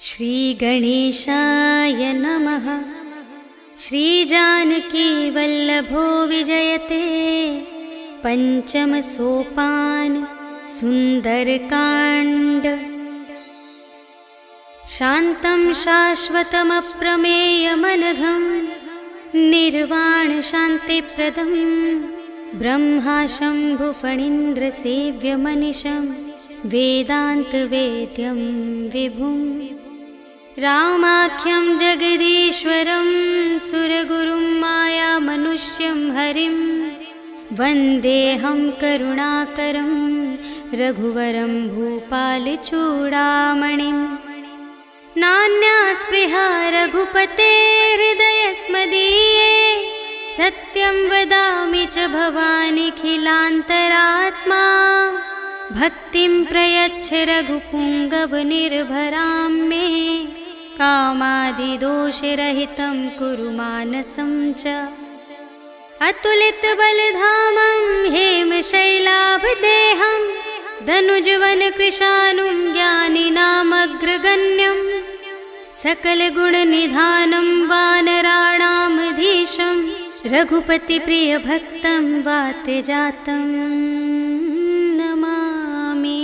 श्रीगणेशाय नमः। श्रीजानकी वल्लभो विजयते। पंचम सोपान सुंदरकांड। शान्तं शाश्वतमप्रमेयमनघं निर्वाण शान्तिप्रदं ब्रह्मा शम्भुफणीन्द्रसेव्यमनिशं वेदान्तवेद्यं विभुं रामाख्यं जगदीश्वरं सुरगुरुं मायामनुष्यं हरिं वन्देऽहं करुणाकरं रघुवरं भूपालचूडामणिं। नान्या स्पृहा रघुपते हृदयस्मदीये सत्यं वदामि च भवानिखिलान्तरात्मा। भक्तिं प्रयच्छ रघुपुङ्गवनिर्भरां मे कामादिदोषरहितं कुरु मानसं च। अतुलितबलधामं हेमशैलाभदेहं धनुजवनकृशानुं ज्ञानिनामग्रगण्यं सकलगुणनिधानं वानराणामधीशं रघुपतिप्रियभक्तं वातजातं नमामि।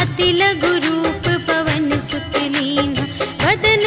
अति लघु रूप पवन सुत लीन्हा। वदन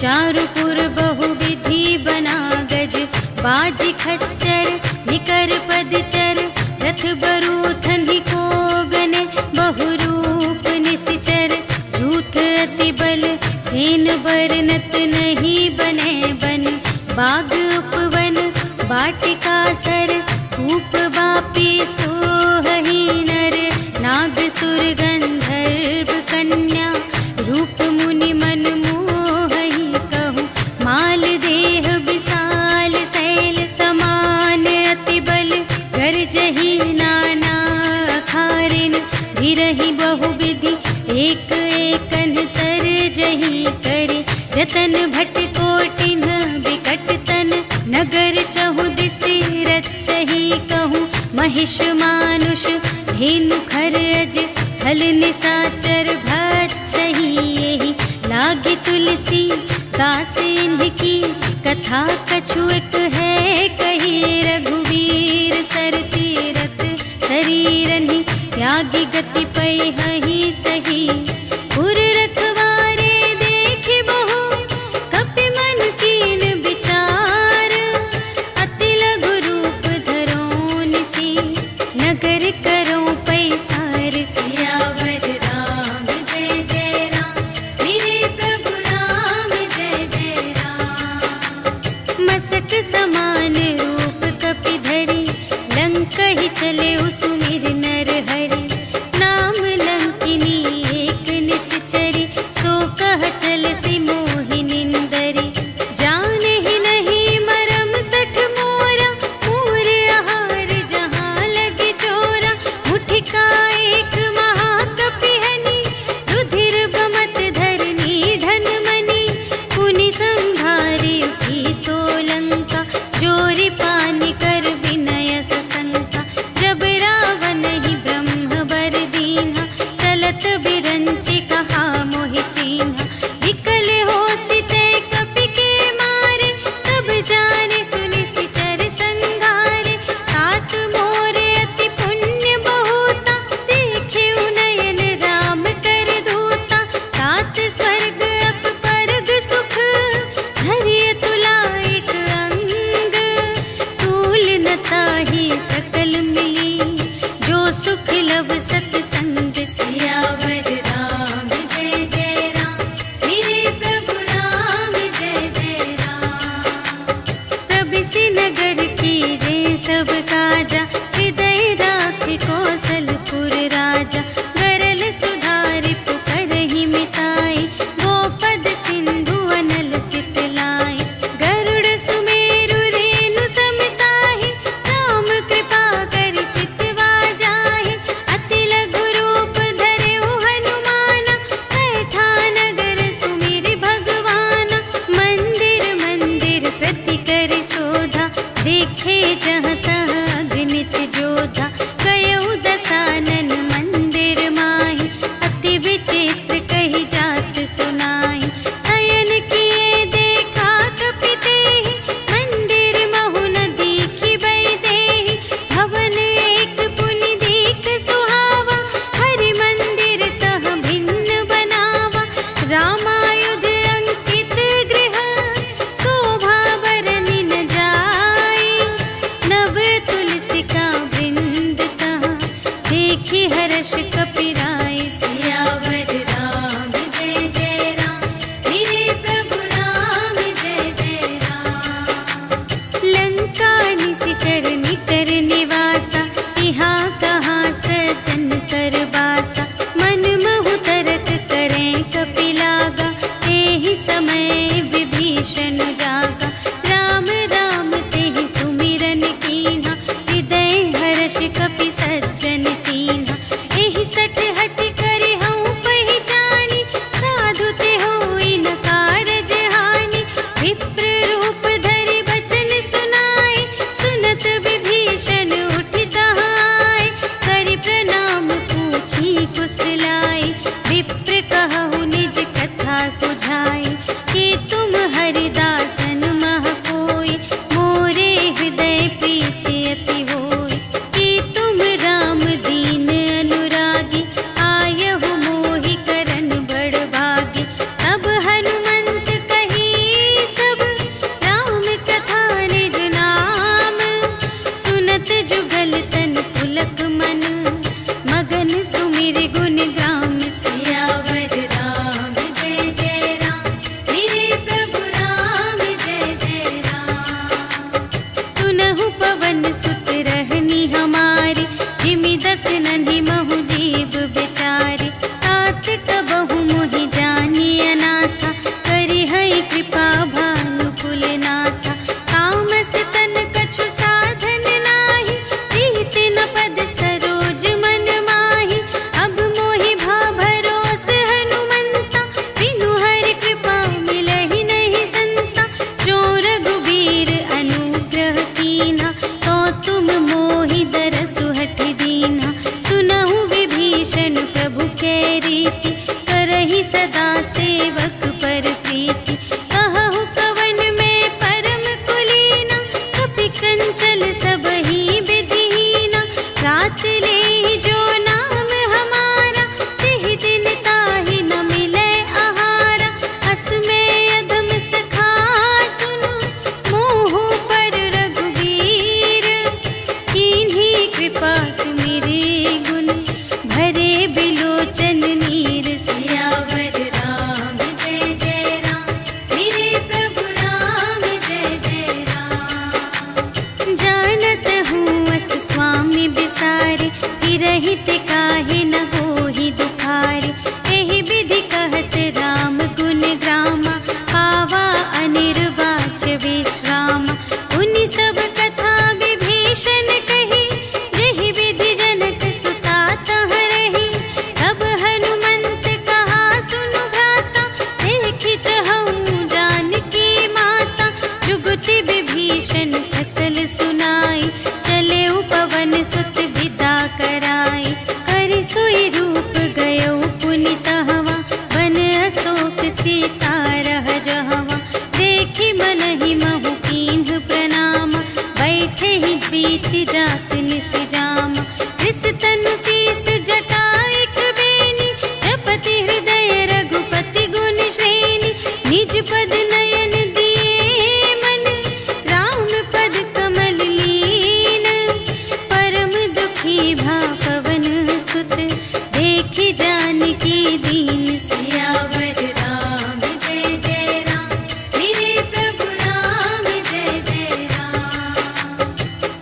चारुपुर बहुविधि बना गज, बाज खच्चर निकर पदचर, रथ बरूथन ही को गने, बहुरूप निसिचर, झूठ अति बल सेन बरनत नहीं बने बन, बाग उपवन वाटिका सर, कूप बापी सोहहि नर, नाग सुर गंधर्व कन्या, रूप मुनि मन मोहहि कहूँ, माल देह विशाल शैल समान, अति बल गर्जहि नाना अखारिन, भिरहि बहुविधि एक एकन तरजहि करे, जतन भट कोटिन विकट तन, नगर चहु दिसि रचहि कहूँ, महिष मानुष धेनु खर अज, हल निसाचर भक्षहि एहि, लागी तुलसी दास इनकी, कथा कछु एक है कही, रघुवीर सर तीरथ शरीरहि, त्यागी गति पैहि सही, पुर रखवारे देख बहु, कपि मन कीन विचार, अति लघु रूप धरो निसी, नगर करो पैसार, सियावर राम जय जय राम, मेरे प्रभु राम जय जय राम। मसक समान रूप कपि धरि, लंक ही चले सुमिर नर हरि, नाम लंकिनी एक प्रीति। कहु कवन में परम कुलीना, कपि चंचल सब ही विधिहीना। रात ले जो नाम हमारा, तिहि दिन ताहि न मिले आहारा। अस में अधम सखा सुनो, मोह पर रघुवीर। कीन्ही कृपा सुमिरे गुण, भरे बिलोचन नीर। सियावर राम जय जय राम, मेरे प्रभु राम जय जय राम। जानत हूँ अस स्वामी बिसारे, रहित काहे न होहि दुखारे। एहि विधि कहत राम गुण ग्रामा, पावा अनिर्वाच विश्रामा। उनि सब कथा विभीषण कही, जेहि विधि जनक सुता तह रही। तब हनुमंत कहा सुनु भ्राता, देखि चहऊँ जानकी माता। जुगति विभीषण सकल सुनाई, चले पवन सुत विदा कराई। करि सोई रूप गयो पुनि तहवा, बन अशोक सीता रह जहवा। देखि मनहि महु कीन्ह प्रणामा, बैठे ही प्रीति जात निस जामा। रिस तनु शीस जटा एक बेनी, जपति हृदय रघुपति गुण श्रेणी। निज पद नयन दिए मन, राम पद कमल लीन। परम दुखी भा पवन सुत, देखि जानकी दीन। सियावर राम जय जय राम, मेरे प्रभु राम जय जय राम।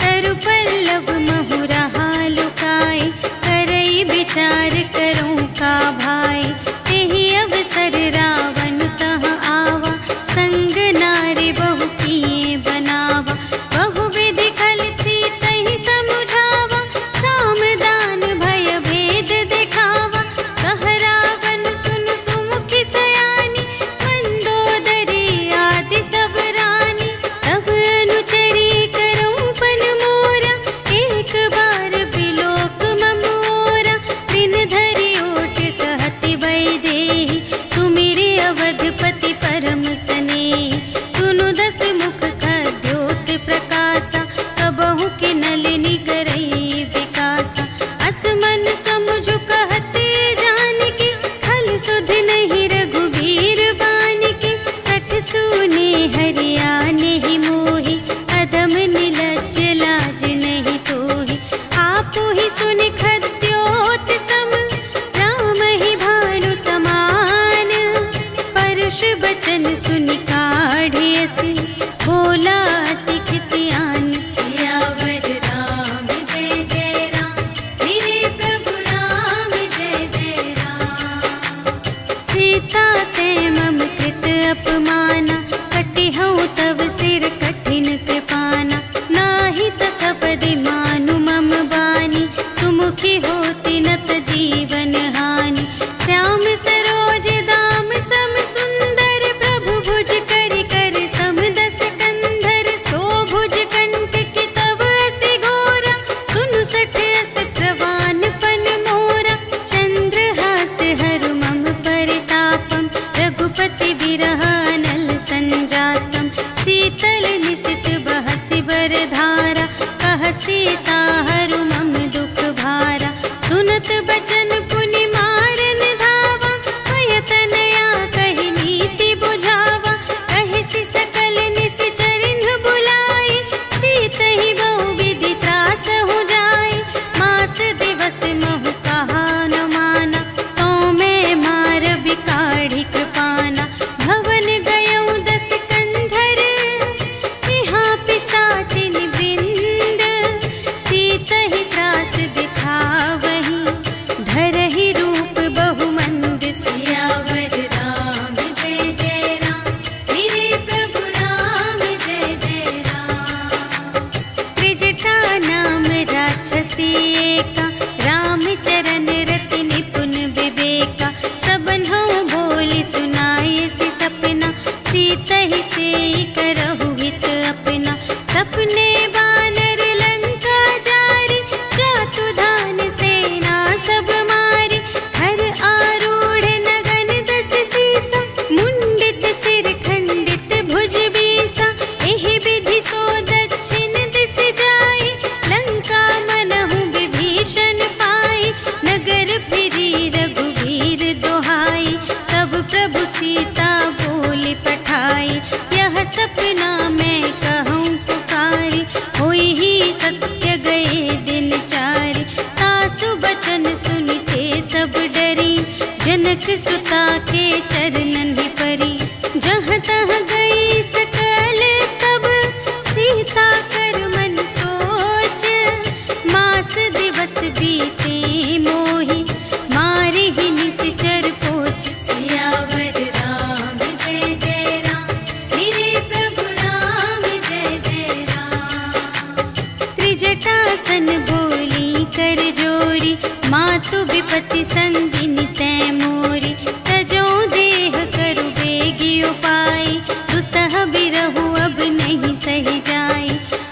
तरु पल्लव महु रहा लुकाई, करई विचार करूँ का भाई। तेहि अवसर रावण तह आवा, संग नारी बहु किए बनावा। बहु विधि खल सीतहि समुझावा, साम दान भय भेद दिखावा। कह रावण सुन सुमुखि सयानी, मंदोदरी आदि सब रानी। तब अनुचरी करऊँ पन मोरा, एक बार बिलोक मम ओरा। दिन धरि ओट कहति वैदेही, सुमिरि अवधपति परम स्नेही। सुनु दस मुख खद्योत प्रकाशा, कबहु के नलिनी करई विकासा। अस मन समुझ कहते जानकी, खल सुध नहीं रघुवीर बानिकी। सठ सूने हरियाने ही मोहि, अधम निलज्ज लाज नहीं तोहि। आपु ही सुनि खद्योत सम, राम ही भानु समान। परुष बचन सुनि काढ़े असी, बोला अति खिसियान। सियावर राम जय जय राम, मेरे प्रभु राम जय जय राम। सीता ते मम कृत अपमाना, कटिहउँ तव सिर कठिन कृपाना। नाही त सपदि मानु मम बानी, सुमुखी होती नत जीवन हानि। श्याम सरोज दाम सम सुंदर, प्रभु भुज करि कर सम दस कंधर। सो भुज कंठ की तब असी घोरा, सुनु सठ अस प्रवान पन मोरा। चंद्रहास हरु मम परितापम, रघुपति बिरह अनल संजातम। शीतल निसित बहसि बरधारा, कह सीता हरु मम दुख भारा। सुनत बचन पुनि मारन धावा, भय तनया कहि नीति बुझावा। कहिसि सकल निश्चरिन्ह बुलाई, सीतहि बहु विधि त्रास हो जाई। मास दिवस महु कहा न माना, तो मैं मार बिकाढ़ी कृपाना। भवन गयऊँ दस कंधर, यहाँ पिसाचिन वृंद। सीतहि त्रास दिखावहीं, धरहि रूप बहुमंद। सियावर राम जय जय राम, मेरे प्रभु राम जय जय राम। त्रिजटा नाम राक्षसी एका, रामचरण रति निपुण विवेका। सबन्हु बोली सुनाए सि सपना, सीतहि सेई करहु हित अपना। सपने बानर लंका जारी, जातु धान सेना सब मारी। हर आरूढ़ नगन दस सीसा, मुंडित से सीता के चरणन ही परी। जहाँ तहाँ गई सकल तब सीता कर मन सोच। मास दिवस बीते मोहि मारे ही निश्चर पोच। सियावर राम जय जय राम, मेरे प्रभु राम जय जय राम। त्रिजटासन बोली कर जोरी, मातु विपति संगिनी तै मोरी। तजो देह करु बेगी उपाय, दुसह बिरहु अब नहीं सही जाई।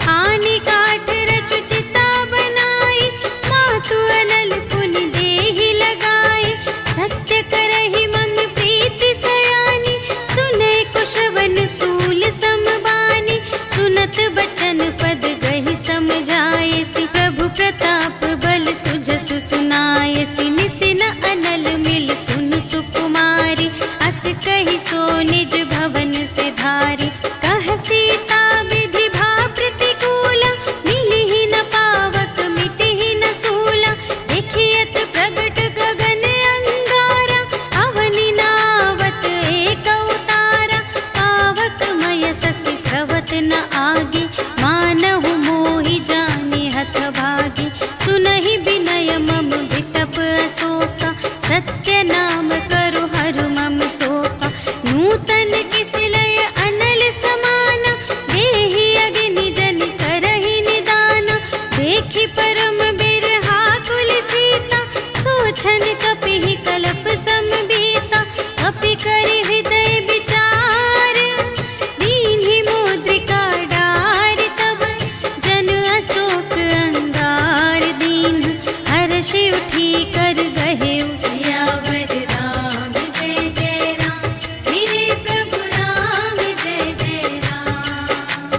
आनी काठ रचु चिता बनाई, मातु अनल पुनि देहि लगाई। सत्य करहि मम प्रीति सयानी, सुने कुशवन सूल समबानी। सुनत बचन पद गहि समझायसि, प्रभु प्रताप बल सुजसु सुनायसि। निसिन अनल मिल सुन सुकुमारी, अस कहि सो निज भवन से धारी। कह सीता विधि भा प्रतिकूला, मिलिहि न पावक मिटिहि न सूला। देखियत प्रगट गगन अंगारा, अवनि नावत एक अवतारा। पावक मय ससि स्रवत न आगे, मानहु मोहि जानि हथ भागी। सुनहि विनय मम विटप अशोका, सत्य नाम करु हरु मम शोका। नूतन किसिलय अनल समाना, देहि अग्नि जन करहि निदाना। देखि परम बिरहा कुल सीता, सोचन कपिहि कलप समबीता। कपि करि हृदय विचार, दीन्हि मुद्रिका डारि। तब जन अशोक अंगार दीन, हर्षि उठी कर गहेउ। सियावर राम जय जय राम, मेरे प्रभु राम जय जय राम।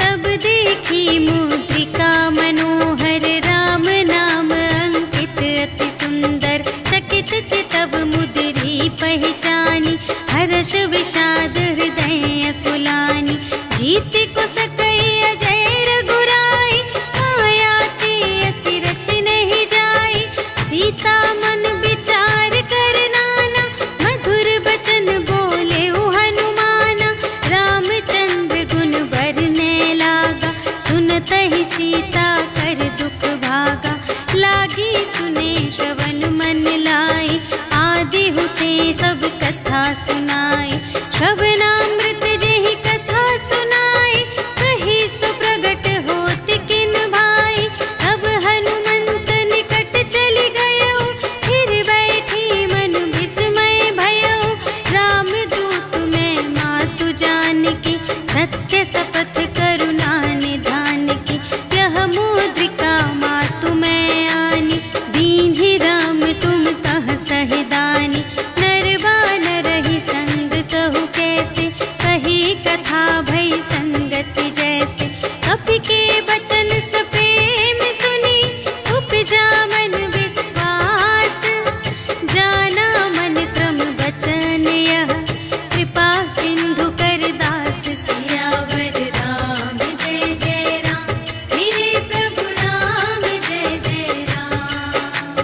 तब देखी मुद्रिका मनोहर, राम नाम अंकित अति सुंदर। चकित चितव मुद्री पहचानी, हर्ष विषाद हृदय अकुलानी। जीत को सकई अजय रघुराई, माया ते असि रच नहीं जाई। सीता मन विचार कर नाना, मधुर बचन बोले हनुमाना। रामचंद्र गुण बरने लागा, सुनतहि सीता कर दुख भागा। लागी सुने श्रवण मन लाई, आदि हुते सब कथा सुनाई। श्रवणामृत जेहि कथा सुनाई, कही सो प्रगट होत किन भाई। तब हनुमंत निकट चली गयो, फिर बैठी मन विस्मय भयो। राम दूत मैं मातु जानकी, सत्य शपथ करुणा निधान की। यह मुद्रिका मातु मैं आनी, दीन्हि राम तुम तह सहिदानी। नर बानर ही संग कहु कैसे, कही कथा भई संगति जैसे। कपि के बचन सप्रेम सुनी, उपजा मन विश्वास। जाना मन क्रम बचन यह, कृपा सिंधु कर दास। सियावर राम जय जय राम, मेरे प्रभु राम जय जय राम।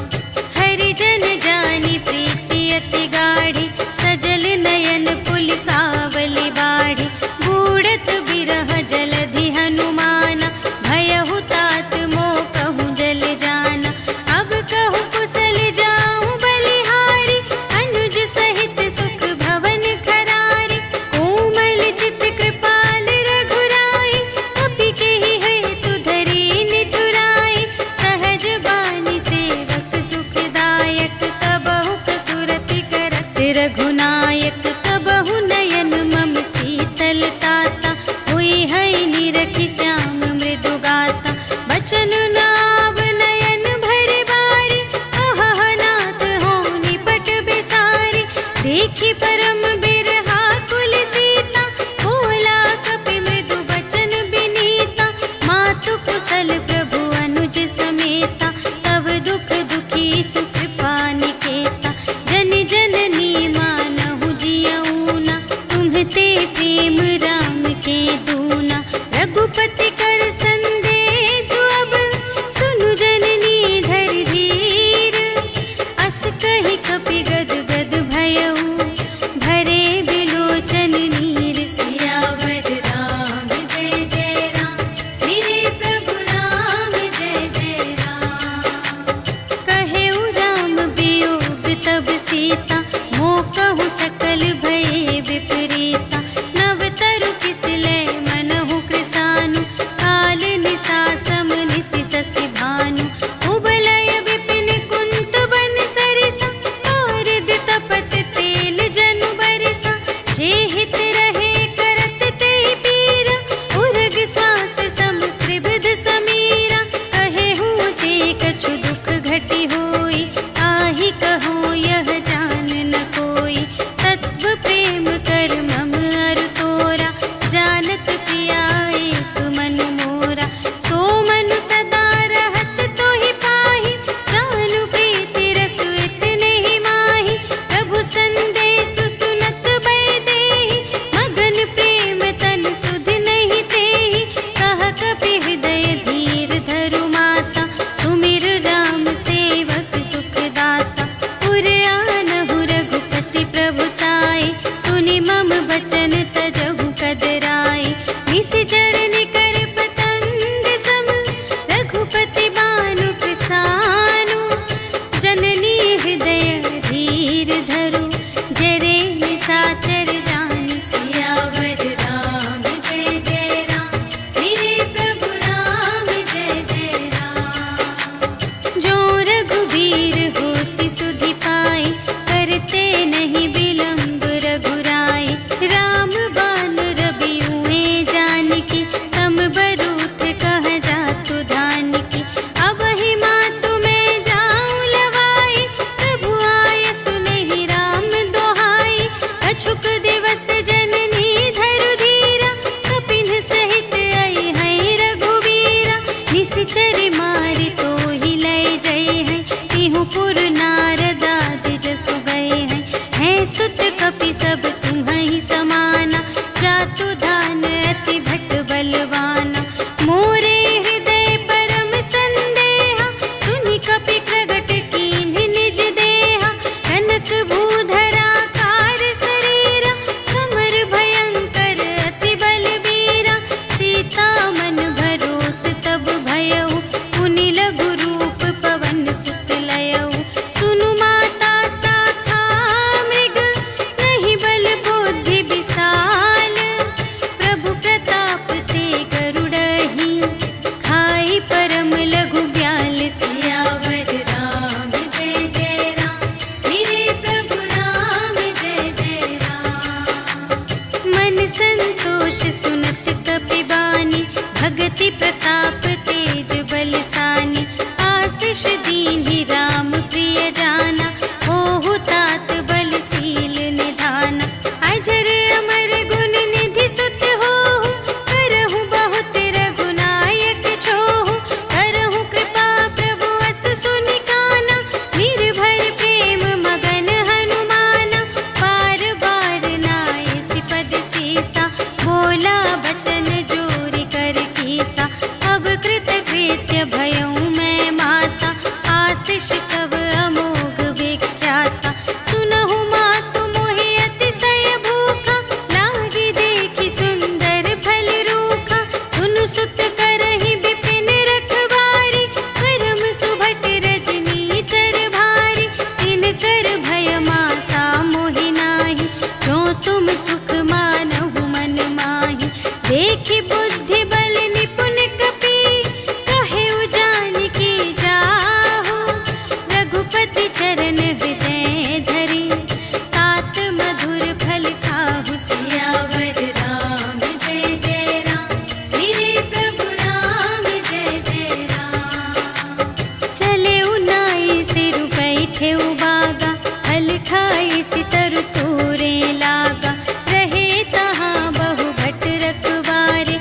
हरिजन जानी प्रीति अति गाढ़ी, सजल नयन पुलकावली बाढ़ी। बूढ़त बिरह जलधि हनुमाना, भयहु तात मोह कहूँ जल जाना। अब कहूँ कुशल जाऊँ बलिहारी, अनुज सहित सुख भवन खरारी। कोमल चित कृपाल रघुराई, कपि केहि हेतु धरी निठुराई। सहज बानी सेवक सुखदायक, कबहु कसुरति करत रघुनायक। कबहु नयन मम शीतल ताता, हुई है निरखि श्याम मृदु गाता। बचन नाव नयन भरि बारी, अहह नाथ हो निपट बिसारी। देखी परम बिरहा कुल सीता, बोला कपि मृदु बचन बिनीता। मातु कुशल प्रभु अनुज समेता, तब दुख दुखी सुकृपा निकेता। जन जननी मानहु जियऊना, तुम्हते प्रेम राम के दूना। रघुपति कर संदेश अब, सुनु जननी धरि धीर। अस कहि कपि गद गद भयउ, हित रहे करत ते पीरा, उर्ग श्वास सम त्रिविध समीरा। कहे हूँ ते कछु दुख घटी होई, आहि कहूँ यह जान न कोई। तत्व प्रेम कर मम अरु तोरा, जानत पिया एक मन मोरा। सो मन सदा रहत तोहि पाहि, जानु प्रीति रस इतने ही माहि। प्रभु संदेश सुनत बै देहि, मगन प्रेम तन सुध नहीं तेहि। कह कपि हृदय धीर धरु माता, सुमिर राम सेवक सुख दाता। उर आनहु रघुपति प्रभुताई, सुनि मम बचन तजहु कदराई। निशिचर निकर पतंग सम, रघुपति बानु कृसानु। जननी हृदय धीर धरु, जरे निशाचर जान। सियावर राम जय जय राम, मेरे प्रभु राम जय जय राम। जो रघुबीर होति सुधि पाई, करते नहीं विलम्ब रघुराई। राम बान रबियुए जानकी, तम बरूथ कह जातु धानिकी। अब ही मातु मैं जाऊं लवाई, प्रभु आय सुनहि राम दोहाई। अछुक दिवस जननी धरु धीरा, कपिन सहित आई हैं रघुबीरा। निशिचर मारि तोहि लय जय हैं, तिहु पुर नारद आदि जसु गए हैं। हैं सुत कपि सब तुम्हि समाना, जातु धान अति भट बलवाना। मोरे हृदय परम संदेहा, सुनि कपि प्रगट कीन्ह निज देहा। कनक भूधरा कार शरीरा, समर भयंकर अति बलबीरा। सीता मन भरोस तब भयउ, पुनि लघु रूप पवन सुत लयउ। सुनु माता शाखा मृग, नहीं बल बुद्धि विशाल। प्रभु प्रताप ते गरुड़हि, खाई परम लघु ब्याल। सियावर राम जय जय राम, मेरे प्रभु राम जय जय राम। मन संतोष सुनत कपि बानी, भगति प्रताप तेज बलसानी। आशीष दीन्हि राम प्रिय जाना, होहु तात बलशील निधाना। अजर अमर गुण निधि सुत होहु, करहु बहुत रघुनायक छोहु। करहु कृपा प्रभु अस सुनि काना, निर्भर प्रेम मगन हनुमाना। बार बार नाय सिपद सीसा, बोला बचन जोरि कर कीसा। अब कृत कृत्य भयउ मैं माता, आशीष तब अमोघ विख्याता। सुनहु मातु मोहि अतिशय भूखा, लागी देखि सुंदर फल रूखा। सुनु सुत करहि विपिन रखवारी, परम सुभट रजनी चर भारी। तिनकर भय माता मोहि नाही, जो तुम सुख मानहु मन माही। देखि बुद्धि बल निपुण कपि, कहेउ जानकी जाहु। रघुपति चरण हृदय धरि, तात मधुर फल खाहु। सियावर राम जय जय राम, मेरे प्रभु राम जय जय राम। चले उनाई सिर बैठे बागा, हल खाई सितर तोरे लागा। रहे तहाँ बहु भट रखवारे,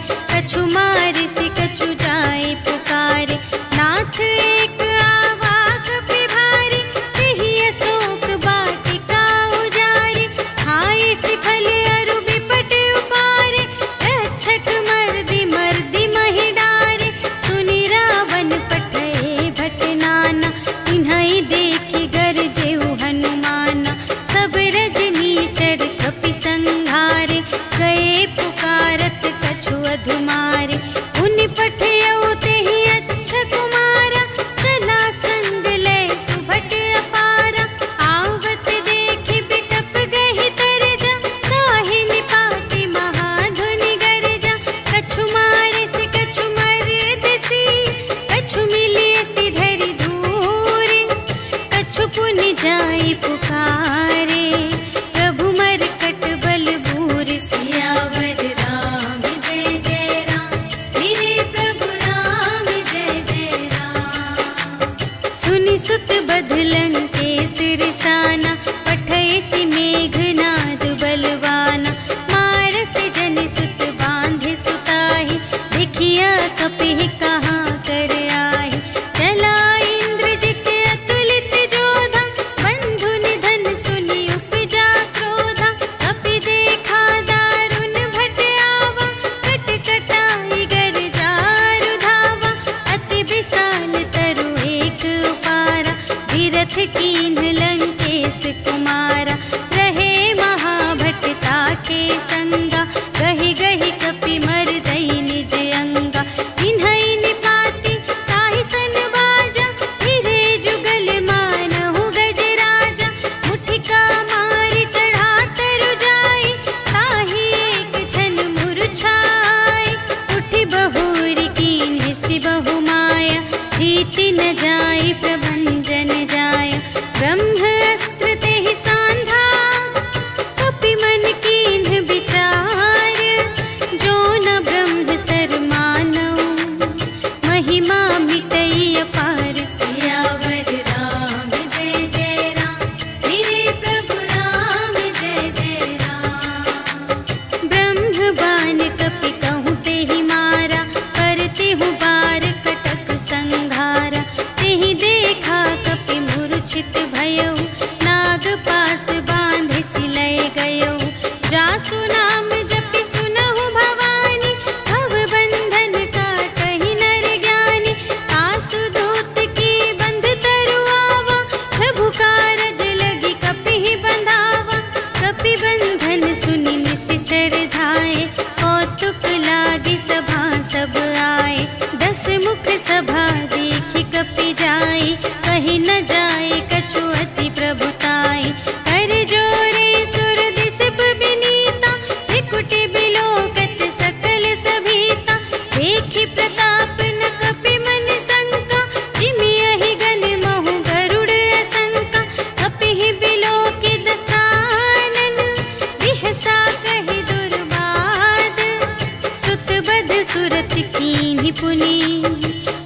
कीन्ही पुनि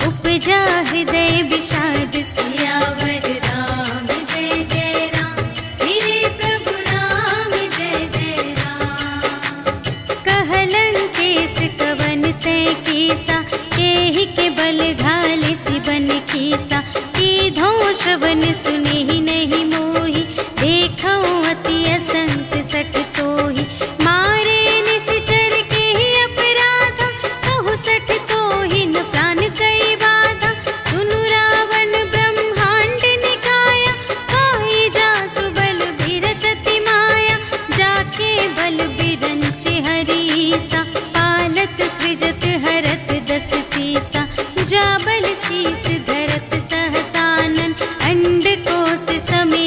उपजा हृदय विषाद सियावर राम जय जय राम मेरे प्रभु राम जय जय राम। कहलन केस कवन तय केसा केहि के बल घाले सिबन कीसा कीधो श्रवण सुने ही नहीं मोहि देखो अति असंत सठ तोहि मारे निश्चर के ही अपराधा कहु सठ तोहि न प्राण कई बाधा सुनु रावण ब्रह्मांड निकाया काहि जासु बल बिरचति माया जाके बल बिरंचि हरीसा पालत सृजत हरत दस सीसा जाबल शीस धरत सहसानन अंड कोश समे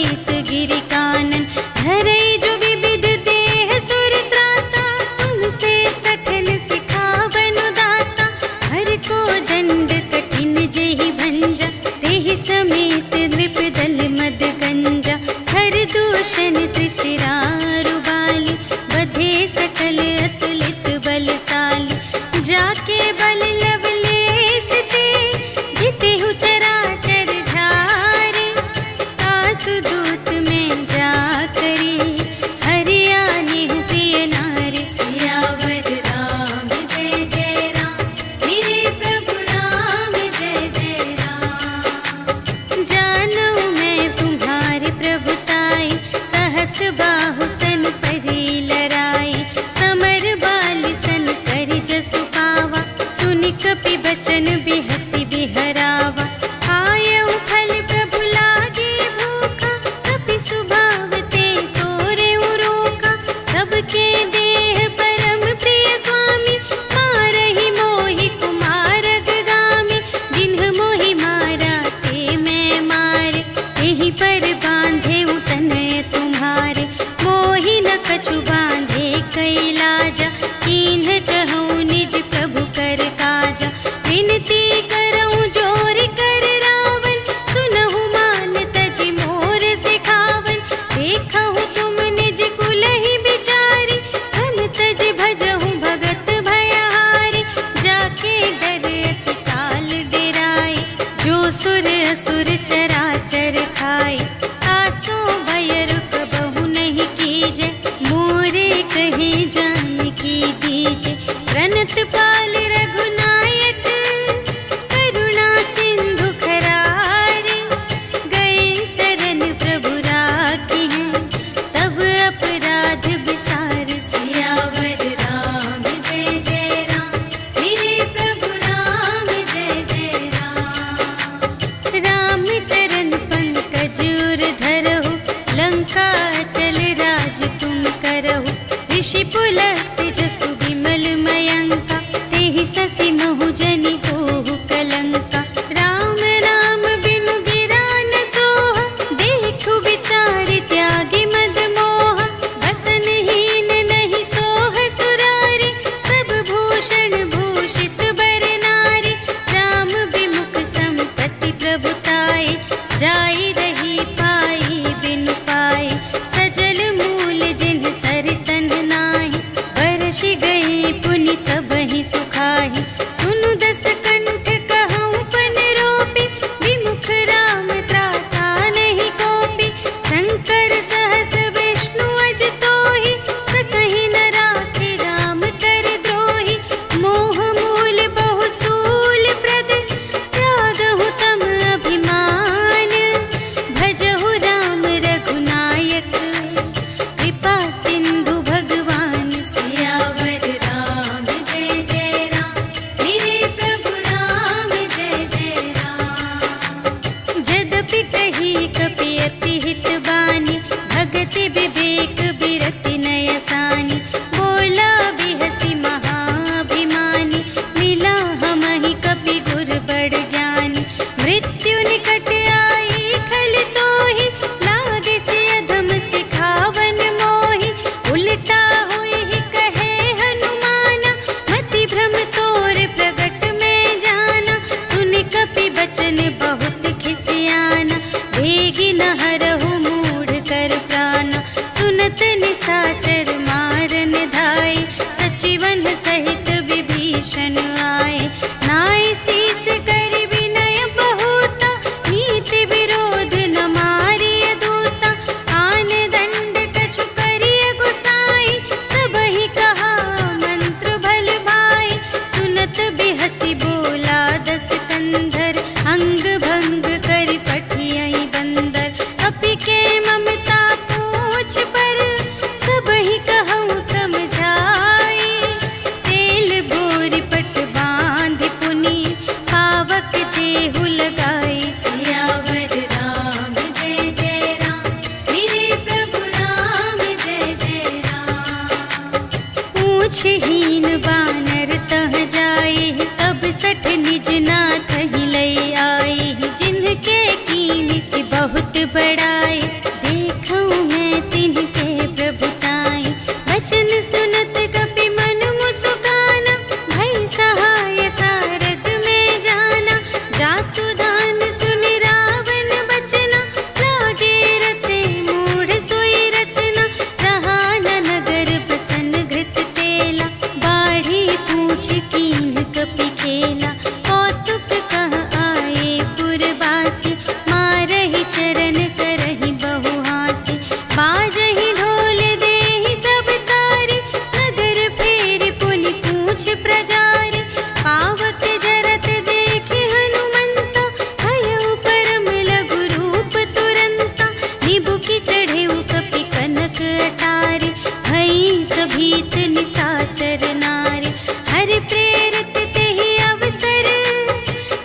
पूछहीन बानर तह जाए, तब सठ निज नाथ ही लई आए। जिनके कीन की बहुत बड़ाई, देखूं मैं तिनके प्रभुताई। वचन सुनत कपि मन मुस्काना, भई सहाय सारद में जाना। जातु दान सुनि रावण बचना, लागे रचे मूढ़ सोई रचना। रहा न नगर बसन घृत तेला, बाढ़ी पूछ कीन कपि खेला। कौतुक कह आए पुरवासी, मारहि चरण करहि बहुहासी। बाजहि ढोल देहि सब तारी, नगर फेरि पुनि पूछ प्रजारी। पावक जरत देखि हनुमंता, भयउ परम लघु रूप तुरंता। निबुकि चढ़ेउ कपि कनक अटारी, भई सभीत निसाचर नारी। हरि प्रेरित तेहि अवसर,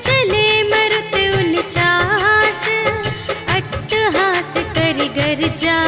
चले मरुत उनचास। अट्टहास करि गर्जा,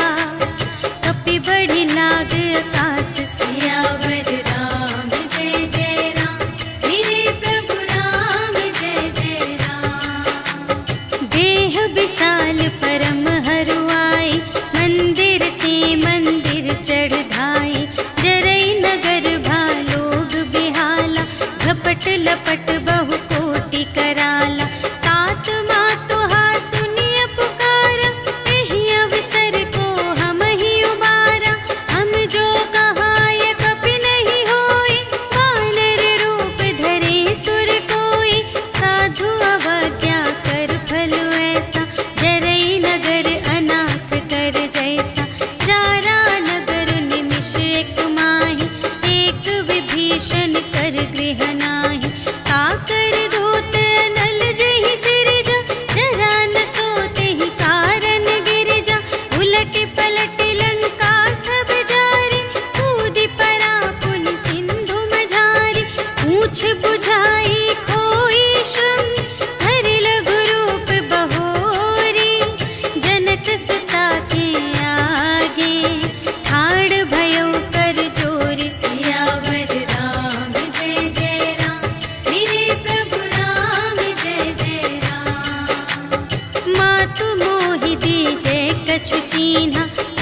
कपि बढ़ि लाग आकाश। सियावर राम जय जय राम, मेरे प्रभु राम जय जय राम। देह विशाल परम हरुआई, मंदिर ते मंदिर चढ़ धाई। जरई नगर भालोग बिहाला, झपट लपट बहु कोटि कराला। तात मातु हा सुनिय पुकारा, एहि अवसर को हम ही उबारा। हम जो कहाय कपि नहीं होई, वानर रूप धरे सुर कोई। साधु अवज्ञा कर फल ऐसा, जरई नगर अनाथ कर जैसा। जारा नगर निमिष एक माहि, एक विभीषण कर गृह नाही। काकर दूत अनल जहि सिरजा, जरा न सोतेहि कारण गिरिजा। उलट पलट लंका सब जारी, कूदि परा पुनि सिंधु मझारी। पूछ बुझाई खोई श्रम, धरि लघु रूप बहोरी। जनक सुता के आगे, ठाड़ भयउ कर जोरी। सियावर राम जय जय राम, मेरे प्रभु राम जय जय राम। मातु मोहि दीजे कछु